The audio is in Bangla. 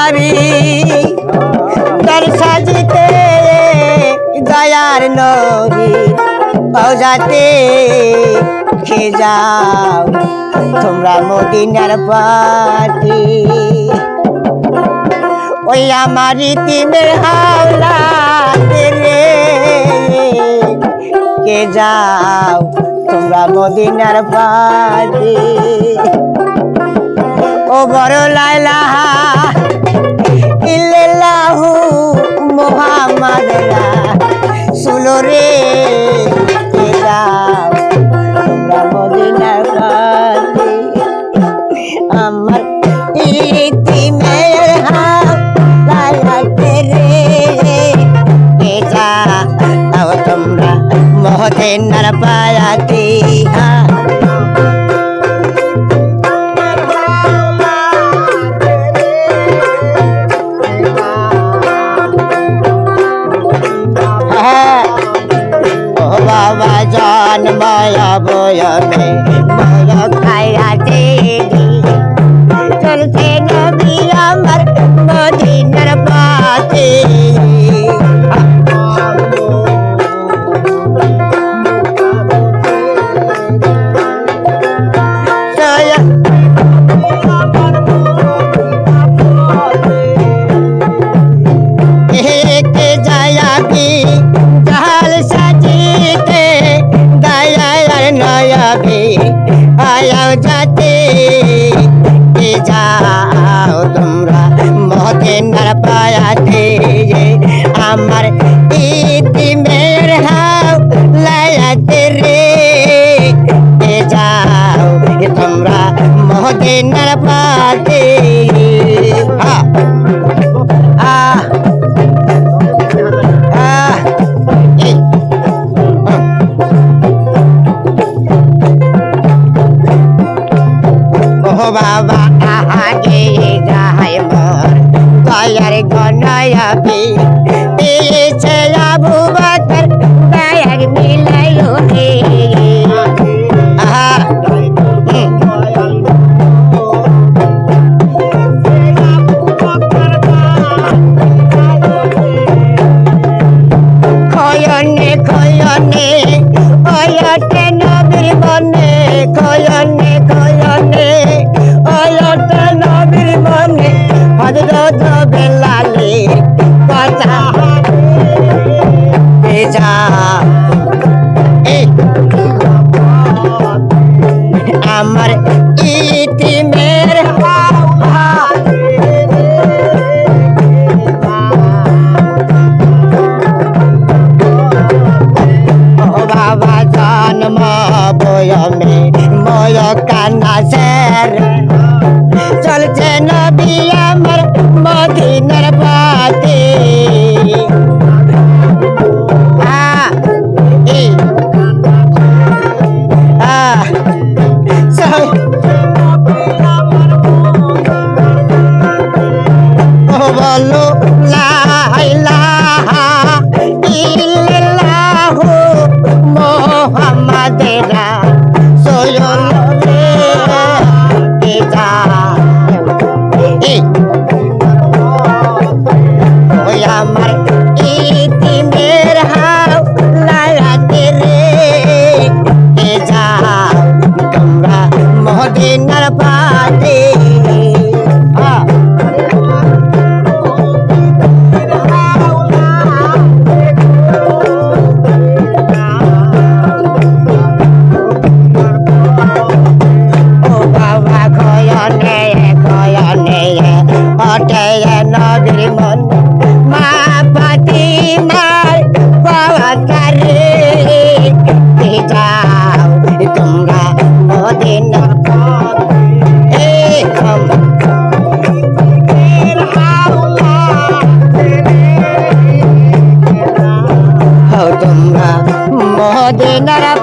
তোমারি দর সাজিতে দয়ার নবী পৌঁছাতে খে যাও তোমরা মদিনার পাতি ওই আমার ইতিমের হাওলা রে কে যাও তোমরা মদিনার পাতি ও বড় লাইলা ইল্লাল্লাহু মুহাম্মাদ রাসূল রে কে যাও তোমরা মদিনার পাতি আমার ইতিমের হাওলা রে কে যাও তোমরা মদিনার পাতি বাবা জান মায়া বয়মে মায়া খায়া দেবি চলছে নবী আমার মদিনার পাতে आया जाते जाओ तुमरा मदिनार पायाते आमार इतिमेर हावलाते रे जाओ तुमरा मदिनार पाते बाबा आगे जाए मोर दयार गनयबी पीछे अबू बकर दयार मिलायो रे खयने खयने ओयटे नबीर बने खयने खयने हजरत बेलाले কথা বেজা আমার ইতিমের বাবা জন্ম বয়মে ময় কান্না সের চলছে নবী আমার মদিনার পাতে বলো লা ইলাহা ইল্লাল্লাহু মুহাম্মাদুর রাসূলুল্লাহ আমার ইতিমের হাওলাতে রে যাও তোমরা মদিনার পাতে ও বাবা খয়নে খয়নে অটে নবীর মন মা ফাতিমার পাওয়ারে যাও তোমরা মদিনার পাতে তোমরা মদিনার